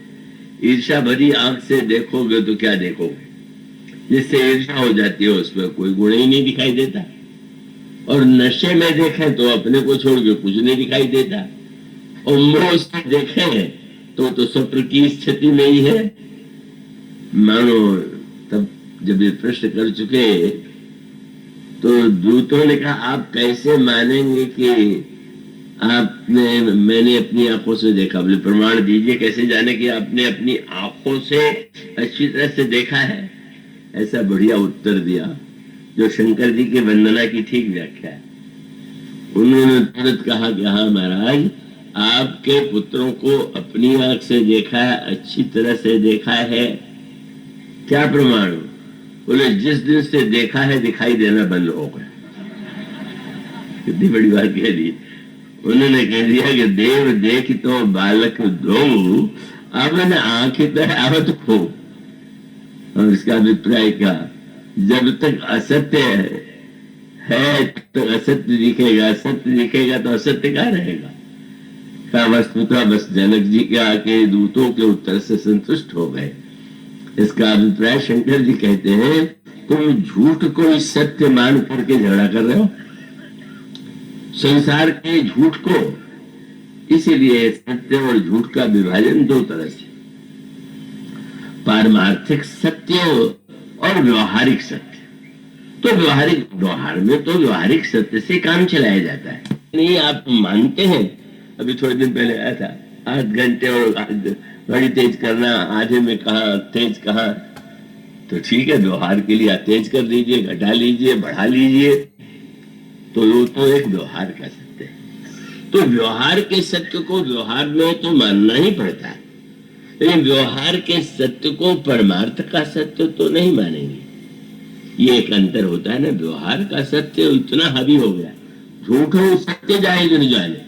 ईर्षा भरी आंख से देखोगे तो क्या देखोगे? जिससे ईर्षा हो जाती है उसमें कोई गुण ही नहीं दिखाई देता, और नशे में देखें तो अपने को छोड़ के कुछ नहीं दिखाई देता, और मोह से देखें तो स्वप्न की स्थिति में ही है। मानो तब जब ये प्रश्न कर चुके तो दूतों ने कहा आप कैसे मानेंगे कि मैंने अपनी आंखों से देखा? बोले प्रमाण दीजिए, कैसे जाने कि आपने अपनी आंखों से अच्छी तरह से देखा है? ऐसा बढ़िया उत्तर दिया जो शंकर जी की वंदना की ठीक व्याख्या है। उन्होंने तुरंत कहा कि हाँ महाराज, आपके पुत्रों को अपनी आंख से देखा है, अच्छी तरह से देखा है। क्या प्रमाण? बोले जिस दिन से देखा है दिखाई देना बंद हो गया। कितनी बड़ी बात कह दी। उन्होंने कह दिया कि देव देख तो बालक दो, अब न आंख आवत खो। और इसका अभिप्राय क्या? जब तक असत्य है तो असत्य दिखेगा, सत्य दिखेगा तो असत्य क्या रहेगा? का वस्तुतः बस जनक जी के आके दूतों के उत्तर से संतुष्ट हो गए। इसका अभिप्राय शंकर जी कहते हैं तुम झूठ को सत्य मान करके झगड़ा कर रहे हो, संसार के झूठ को। इसीलिए सत्य और झूठ का विभाजन 2 तरह से, पारमार्थिक सत्य और व्यवहारिक सत्य। तो व्यवहार में तो व्यवहारिक सत्य से काम चलाया जाता है। नहीं आप मानते हैं, अभी थोड़े दिन पहले आया था 8 घंटे और बड़ी तेज करना, आधे में कहा तेज कहा, तो ठीक है व्यवहार के लिए तेज कर दीजिए, घटा लीजिए, बढ़ा लीजिए, तो वो तो एक व्यवहार का सत्य है। तो व्यवहार के सत्य को व्यवहार में तो मानना ही पड़ता है। लेकिन व्यवहार के सत्य को परमार्थ का सत्य तो नहीं मानेंगे। ये एक अंतर होता है ना, व्यवहार का सत्य इतना हावी हो गया, झूठ हो सत्य जाए जो न जाने,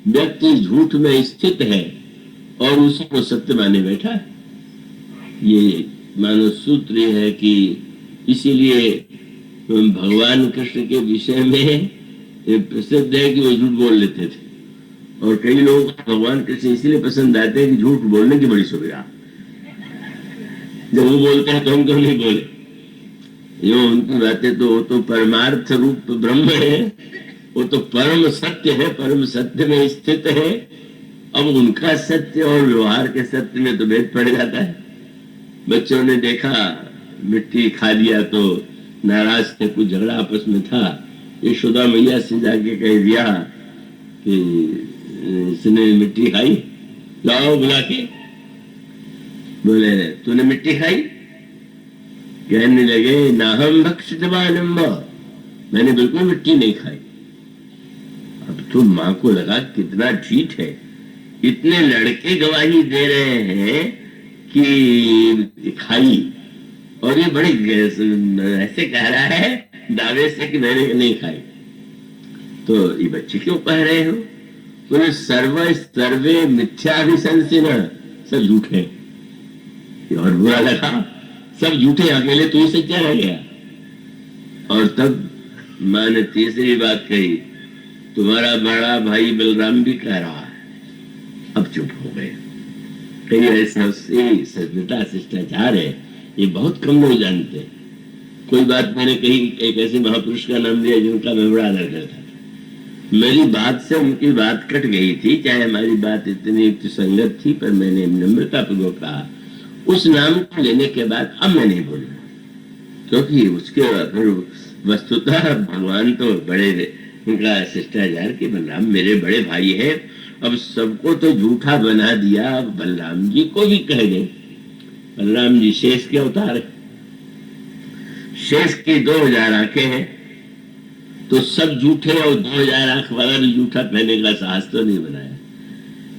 व्यक्ति झूठ में स्थित है और उसी को सत्य माने बैठा है। ये मानो सूत्र ये है कि इसीलिए भगवान कृष्ण के विषय में ये प्रसिद्ध है कि वो झूठ बोल लेते थे, और कई लोग भगवान कृष्ण इसलिए पसंद आते हैं कि झूठ बोलने की बड़ी सुविधा। जब वो बोलते हैं तो हम क्यों नहीं बोले, यो उनकी बातें तो वो तो परमार्थ रूप ब्रह्म है, वो तो परम सत्य है, परम सत्य में स्थित है। अब उनका सत्य और व्यवहार के सत्य में तो भेद पड़ जाता है। बच्चों ने देखा मिट्टी खा लिया तो नाराज थे, कुछ झगड़ा आपस में था, यशोदा मैया से जाके कह दिया कि इसने मिट्टी खाई, लाओ बुला के। बोले तूने मिट्टी खाई? कहने लगे नाहम भक्षितवानम्ब, मैंने बिल्कुल मिट्टी नहीं खाई। अब तो माँ को लगा कितना ठीक है, इतने लड़के गवाही दे रहे हैं कि खाई, और ये बड़े ऐसे कह रहा है दावे से कि मैंने नहीं खाई। तो ये बच्चे क्यों कह रहे हो? बोले सर्वे मिथ्याभिशंसिन, सब झूठे। और बुरा लगा, सब झूठे, अकेले तू ही सच्चा रह गया। और तब माँ ने तीसरी बात कही, तुम्हारा बड़ा भाई बलराम भी कह रहा है। अब चुप हो गए। कई ऐसा सभ्यता शिष्टाचार है, ये बहुत कम लोग जानते हैं। कोई बात मैंने कही, एक ऐसे महापुरुष का नाम लिया जिनका मैं बड़ा आदर करता था, मेरी बात से उनकी बात कट गई थी, चाहे हमारी बात इतनी संगत थी, पर मैंने नम्रता पूर्वक कहा। उस नाम को लेने के बाद अब मैं नहीं बोलूंगा, क्योंकि उसके फिर वस्तुतः भगवान तो बड़े, उनका शिष्टाचार कि बलराम मेरे बड़े भाई है। अब सबको तो झूठा बना दिया, बलराम जी को भी कह दे। बलराम जी शेष के अवतार है, शेष की 2000 आंखें हैं, तो सब झूठे, और 2000 आंख वाला भी झूठा कहने का साहस तो नहीं बनाया,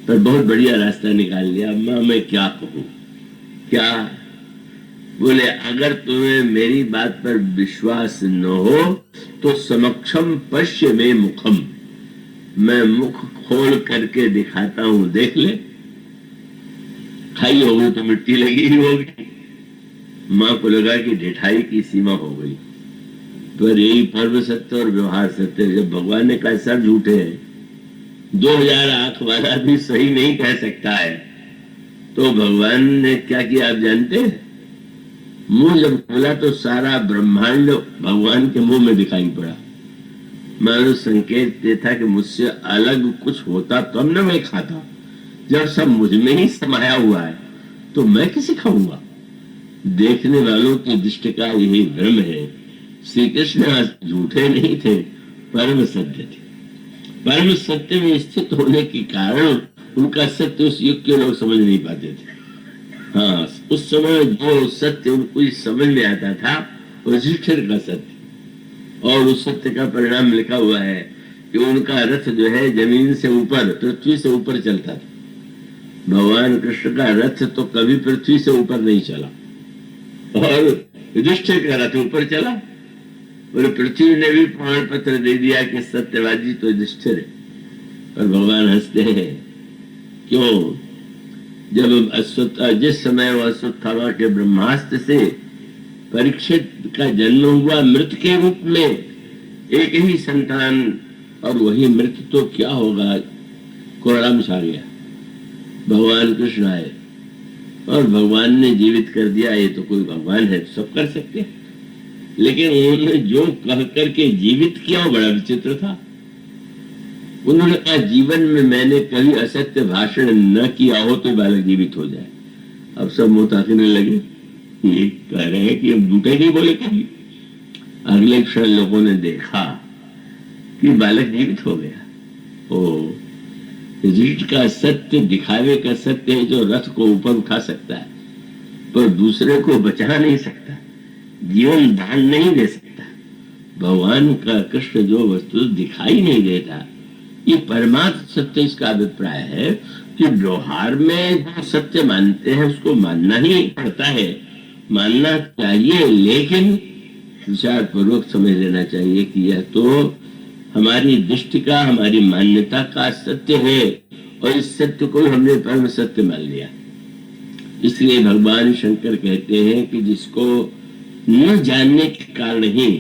पर बहुत बढ़िया रास्ता निकाल लिया। माँ मैं क्या कहूँ, क्या? बोले अगर तुम्हें मेरी बात पर विश्वास न हो तो समक्षम पश्य में मुखम, मैं मुख खोल करके दिखाता हूं, देख ले। खाई होगी तो मिट्टी लगी ही होगी। माँ को लगा कि ढिठाई की सीमा हो गई, पर यही पर्व सत्य और व्यवहार सत्य। जब भगवान ने कहा सब झूठे हैं, 2000 आंख वाला भी सही नहीं कह सकता है, तो भगवान ने क्या किया आप जानते हैं? मुंह जब खोला तो सारा ब्रह्मांड भगवान के मुंह में दिखाई पड़ा। मानो संकेत ये था कि मुझसे अलग कुछ होता तब न मैं खाता, जब सब मुझ में ही समाया हुआ है तो मैं किसे खाऊंगा? देखने वालों की दृष्टि का यही भ्रम है। श्री कृष्ण झूठे नहीं थे, परम सत्य थे। परम सत्य में स्थित होने के कारण उनका सत्य उस युग के लोग समझ नहीं पाते थे। हाँ, उस समय जो सत्य उनको समझ में आता था वो युधिष्ठिर का सत्य, और उस सत्य का परिणाम लिखा हुआ है कि उनका रथ जो है जमीन से ऊपर, पृथ्वी से ऊपर चलता था। भगवान कृष्ण का रथ तो कभी पृथ्वी से ऊपर नहीं चला, और युधिष्ठिर का रथ ऊपर चला। और पृथ्वी ने भी प्रमाण पत्र दे दिया कि सत्यवादी तो युधिष्ठिर है। और भगवान हंसते हैं, क्यों? जब जिस समय वह अश्वत्थामा के ब्रह्मास्त्र से परीक्षित का जन्म हुआ मृत के रूप में, एक ही संतान, और वही मृत तो क्या होगा, कोहराम छा गया। भगवान कृष्ण आए और भगवान ने जीवित कर दिया। ये तो कोई भगवान है, सब कर सकते हैं, लेकिन उन्होंने जो कह करके जीवित किया वो बड़ा विचित्र था। उन्होंने कहा जीवन में मैंने कभी असत्य भाषण न किया हो तो बालक जीवित हो जाए। अब सब मुंह ताकने लगे, ये कह रहे हैं कि हम झूठे नहीं बोले कभी। अगले क्षण लोगों ने देखा कि बालक जीवित हो गया। ओ, रीढ़ का सत्य, दिखावे का सत्य है जो रथ को ऊपर उठा सकता है पर दूसरे को बचा नहीं सकता, जीवन दान नहीं दे सकता। भगवान का कृष्ण जो वस्तु दिखाई नहीं देता, ये परमात्म सत्य इसका अभिप्राय है। कि व्यवहार में जो सत्य मानते हैं उसको मानना ही पड़ता है, मानना चाहिए, लेकिन विचार पूर्वक समझ लेना चाहिए कि यह तो हमारी दृष्टि का, हमारी मान्यता का सत्य है और इस सत्य को हमने परम सत्य मान लिया। इसलिए भगवान शंकर कहते हैं कि जिसको न जानने के कारण ही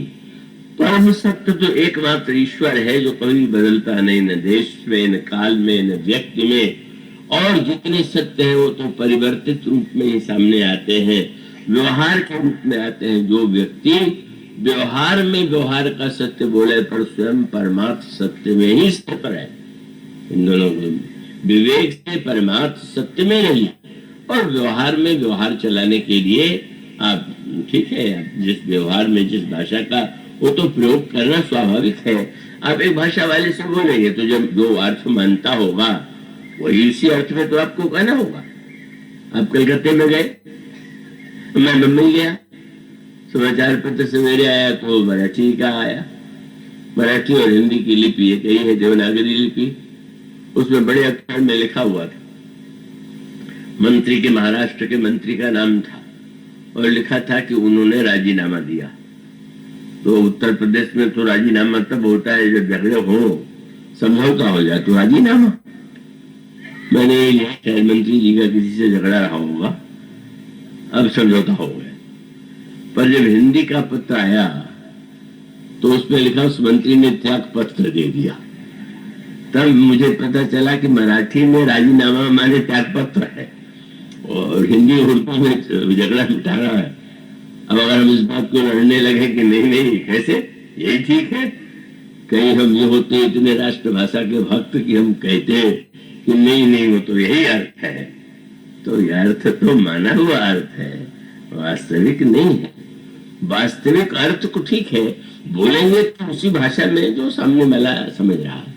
परम सत्य तो एकमात्र ईश्वर है जो कभी बदलता नहीं, न देश में, न काल में, न व्यक्ति में, और जितने सत्य हैं वो तो परिवर्तित रूप में ही सामने आते हैं, व्यवहार के रूप में आते हैं। जो व्यक्ति व्यवहार में व्यवहार का सत्य बोले पर स्वयं परमार्थ सत्य में ही स्थित है, इन दोनों को विवेक से परमार्थ सत्य में नहीं और व्यवहार में व्यवहार चलाने के लिए आप ठीक है, आप जिस व्यवहार में जिस भाषा का वो तो प्रयोग करना स्वाभाविक है। आप एक भाषा वाले से बोलेंगे तो जब जो अर्थ मानता होगा वही उसी अर्थ में तो आपको कहना होगा। आप कलकत्ते में गए, मैं मुंबई गया, समाचार पत्र सवेरे आया तो मराठी का आया, मराठी और हिंदी की लिपि एक ही है, देवनागरी लिपि। उसमें बड़े अक्षर में लिखा हुआ था, मंत्री के, महाराष्ट्र के मंत्री का नाम था और लिखा था कि उन्होंने राजीनामा दिया। तो उत्तर प्रदेश में तो राजीनामा तब होता है जब झगड़े हो, समझौता हो जाए तो राजीनामा। मैंने शायद मंत्री जी का किसी से झगड़ा रहा होगा, अब समझौता हो गया। पर जब हिंदी का पत्र आया तो उसमें लिखा उस मंत्री ने त्याग पत्र दे दिया। तब मुझे पता चला कि मराठी में राजीनामा माने त्याग पत्र है और हिंदी उर्दू में झगड़ा मिटाना है। अब अगर हम इस बात को लड़ने लगे कि नहीं नहीं कैसे, यही ठीक है, कहीं हम ये होते इतने राष्ट्रभाषा के भक्त कि हम कहते कि नहीं नहीं वो तो यही अर्थ है, तो यह अर्थ तो माना हुआ अर्थ है, वास्तविक नहीं है। वास्तविक अर्थ को ठीक है बोलेंगे तो उसी भाषा में जो सामने वाला समझ रहा है,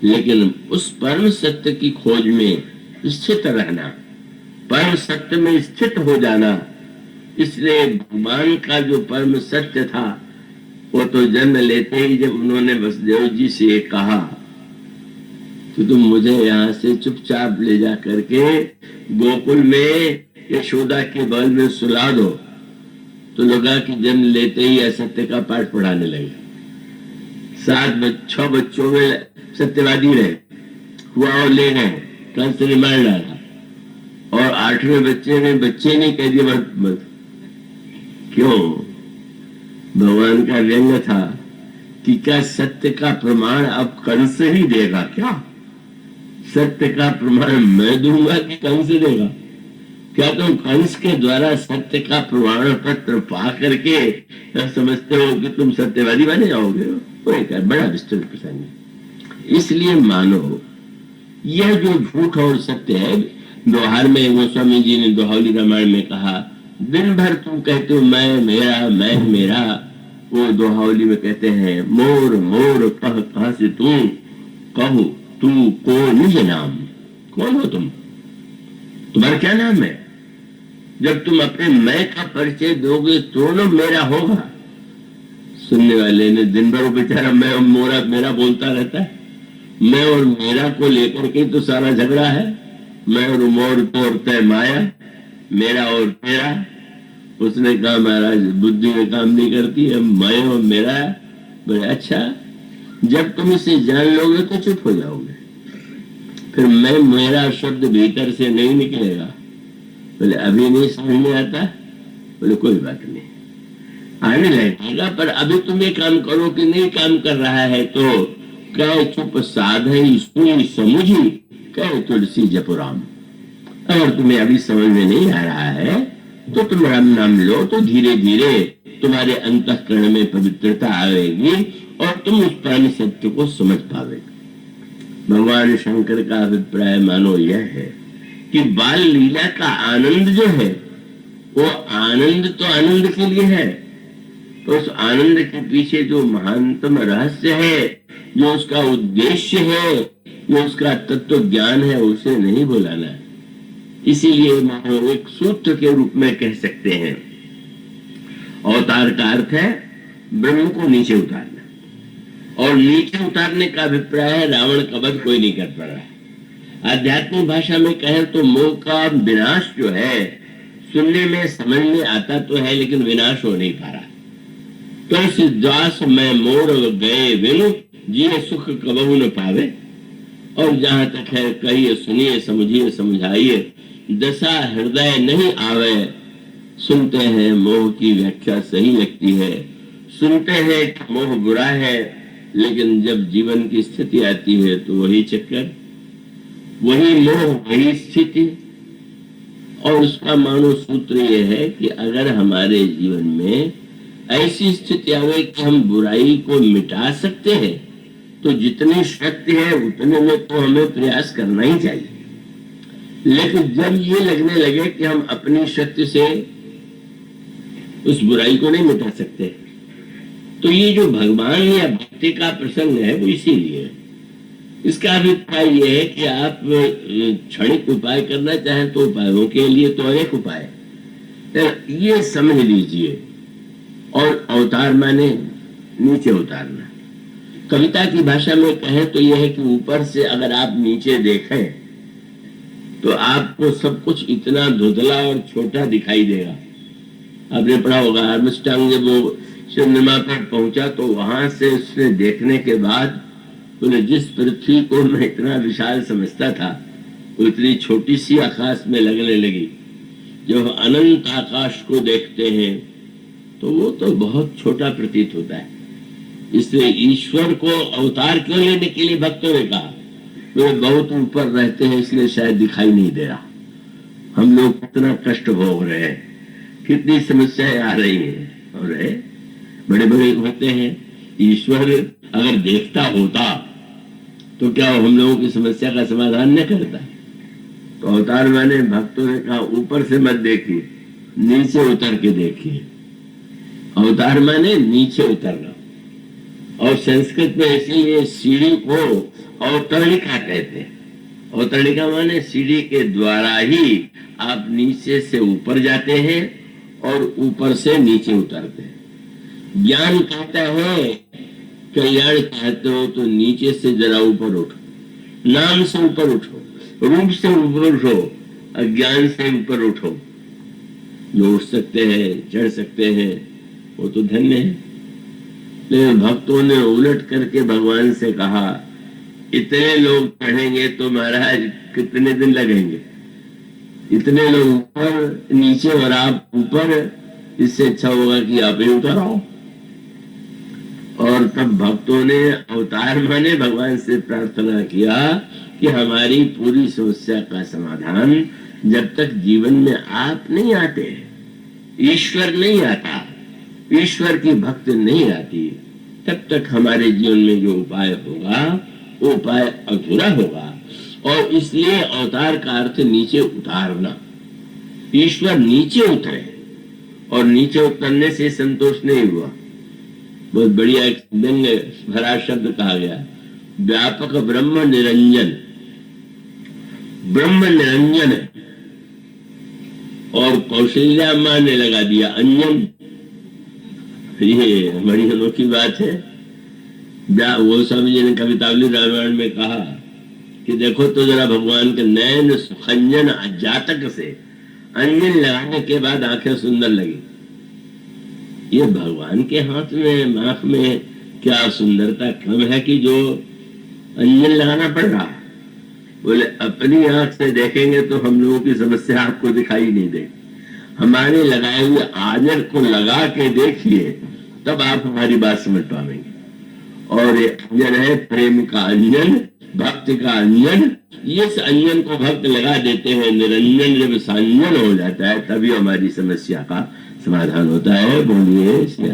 लेकिन उस परम सत्य की खोज में स्थित रहना, परम सत्य में स्थित हो जाना। इसलिए भगवान का जो परम सत्य था वो तो जन्म लेते ही जब उन्होंने वसुदेव जी से कहा कि तुम मुझे यहाँ से चुपचाप ले जा करके गोकुल में यशोदा के बल में सुला दो, तो लगा कि जन्म लेते ही असत्य का पाठ पढ़ाने लगे। 6 बच्चों में सत्यवादी रहे, हुआ और ले गए, कंस ने मार डाला, और 8वें बच्चे ने बच्चे नहीं कह दिया मत। क्यों? भगवान का व्यंग था कि क्या सत्य का प्रमाण अब कंस ही देगा क्या? सत्य का प्रमाण मैं दूंगा कि कंस देगा? क्या तुम कंस के द्वारा सत्य का प्रमाण पत्र पा करके समझते हो कि तुम सत्यवादी बने जाओगे? वो एक बड़ा विस्तृत प्रसंग है। इसलिए मानो यह जो झूठ और सत्य है, व्यवहार में गोस्वामी जी ने दोहावली रामायण में कहा, दिन भर तुम कहते हो मैं मेरा मैं मेरा, वो दोहावली में कहते हैं मोर मोर कह कह से तू कहू तू को निज नाम। कौन हो तुम? तुम्हारा क्या नाम है? जब तुम अपने मैं का परिचय दोगे तो न मेरा होगा। सुनने वाले ने दिन भर बेचारा मैं मोरा मेरा बोलता रहता है, मैं और मेरा को लेकर के तो सारा झगड़ा है। मैं और मोर तोड़ते माया, मेरा और तेरा। उसने कहा महाराज बुद्धि में काम नहीं करती है, मैं और मेरा। बोले अच्छा, जब तुम इसे जान लोगे तो चुप हो जाओगे, फिर मैं मेरा शब्द भीतर से नहीं निकलेगा। बोले अभी नहीं समझ में आता? बोले कोई बात नहीं, आने लगेगा, पर अभी तुम ये काम करो कि नहीं काम कर रहा है तो कह चुप साधई सुनी समुझी कह तुलसी जपुराम। अगर तुम्हें अभी समझ में नहीं आ रहा है तो तुम राम नाम लो, तो धीरे धीरे तुम्हारे अंतःकरण में पवित्रता आएगी और तुम उस परम सत्य को समझ पाओगे। भगवान शंकर का अभिप्राय मानो यह है कि बाल लीला का आनंद जो है वो आनंद तो आनंद के लिए है, तो उस आनंद के पीछे जो महानतम रहस्य है, जो उसका उद्देश्य है, जो उसका तत्व ज्ञान है, उसे नहीं भुलाना है। इसीलिए मानो एक सूत्र के रूप में कह सकते हैं, अवतार का अर्थ है ब्रह्म को नीचे उतारना, और नीचे उतारने का अभिप्राय है रावण का वध कोई नहीं कर पा रहा है। आध्यात्मिक भाषा में कहें तो मोह का विनाश जो है, सुनने में समझ में आता तो है लेकिन विनाश हो नहीं पा रहा। तो द्वास में मोर गए विनु, जिए सुख कबहू न पावे। और जहां तक है कहिए सुनिए समझिए समझाइए, दशा हृदय नहीं आवे। सुनते हैं मोह की व्याख्या सही लगती है, सुनते हैं कि मोह बुरा है, लेकिन जब जीवन की स्थिति आती है तो वही चक्कर, वही मोह, वही स्थिति। और उसका मानो सूत्र यह है कि अगर हमारे जीवन में ऐसी स्थिति आवे कि हम बुराई को मिटा सकते हैं तो जितनी शक्ति है उतने में तो हमें प्रयास करना ही चाहिए। लेकिन जब ये लगने लगे कि हम अपनी शक्ति से उस बुराई को नहीं मिटा सकते, तो ये जो भगवान या भक्ति का प्रसंग है वो इसीलिए है। इसका अभिप्राय यह है कि आप क्षणिक उपाय करना चाहें तो उपायों के लिए तो अनेक उपाय, ये समझ लीजिए। और अवतार माने नीचे उतारना। कविता की भाषा में कहें तो यह है कि ऊपर से अगर आप नीचे देखें तो आपको सब कुछ इतना धुंधला और छोटा दिखाई देगा। आपने पढ़ा होगा आर्मस्ट्रांग जब वो चंद्रमा पर पहुंचा तो वहां से उसने देखने के बाद बोले जिस पृथ्वी को मैं इतना विशाल समझता था वो इतनी छोटी सी आकाश में लगने लगी। जब अनंत आकाश को देखते हैं तो वो तो बहुत छोटा प्रतीत होता है। इसलिए ईश्वर को अवतार क्यों लेने के लिए भक्तों ने कहा, वे बहुत ऊपर रहते हैं इसलिए शायद दिखाई नहीं दे रहा। हम लोग कितना कष्ट भोग रहे हैं, कितनी समस्याएं आ रही हैं, और बड़े बड़े होते हैं। ईश्वर अगर देखता होता तो क्या हम लोगों की समस्या का समाधान न करता। तो अवतार माने भक्तों ने कहा ऊपर से मत देखिए, नीचे उतर के देखिए। अवतार माने नीचे उतरना। और संस्कृत में इसीलिए सीढ़ी को अवतरणिका कहते हैं। अवतरणिका माने सीढ़ी के द्वारा ही आप नीचे से ऊपर जाते हैं और ऊपर से नीचे उतरते हैं। ज्ञान कहता है कल्याण चाहते हो तो नीचे से जरा ऊपर उठो, नाम से ऊपर उठो, रूप से ऊपर उठो, अज्ञान से ऊपर उठो। जो उठ सकते हैं, चढ़ सकते हैं, वो तो धन्य है। लेकिन भक्तों ने उलट करके भगवान से कहा इतने लोग चढ़ेंगे तो महाराज कितने दिन लगेंगे, इतने लोग ऊपर नीचे और आप ऊपर, इससे अच्छा होगा कि आप ही उतर आओ। और तब भक्तों ने अवतार माने भगवान से प्रार्थना किया कि हमारी पूरी समस्या का समाधान जब तक जीवन में आप नहीं आते, ईश्वर नहीं आता, ईश्वर की भक्ति नहीं आती, तब तक हमारे जीवन में जो उपाय होगा वो उपाय अधूरा होगा। और इसलिए अवतार का अर्थ नीचे उतारना। ईश्वर नीचे उतरे, और नीचे उतरने से संतोष नहीं हुआ। बहुत बढ़िया एक व्यंग भरा शब्द कहा गया, व्यापक ब्रह्म निरंजन। ब्रह्म निरंजन है और कौशल्या माँ ने लगा दिया अंजन। ये बड़ी अनोखी बात है। वो स्वामी जी ने कवितावली रामायण में कहा कि देखो तो जरा भगवान के नयन सुखंजन जातक से अंजन लगाने के बाद आंखें सुंदर लगी। ये भगवान के हाथ में आंख में क्या सुंदरता कम है कि जो अंजन लगाना पड़ रहा। बोले अपनी आंख से देखेंगे तो हम लोगों की समस्या आपको दिखाई नहीं देगी, हमारे लगाए हुए आजर को लगा के देखिए तब आप हमारी बात समझ पाएंगे। और ये अंजन है प्रेम का अंजन, भक्ति का अंजन। इस अंजन को भक्त लगा देते हैं, निरंजन जब सांजन हो जाता है तभी हमारी समस्या का समाधान होता है। बोलिए श्री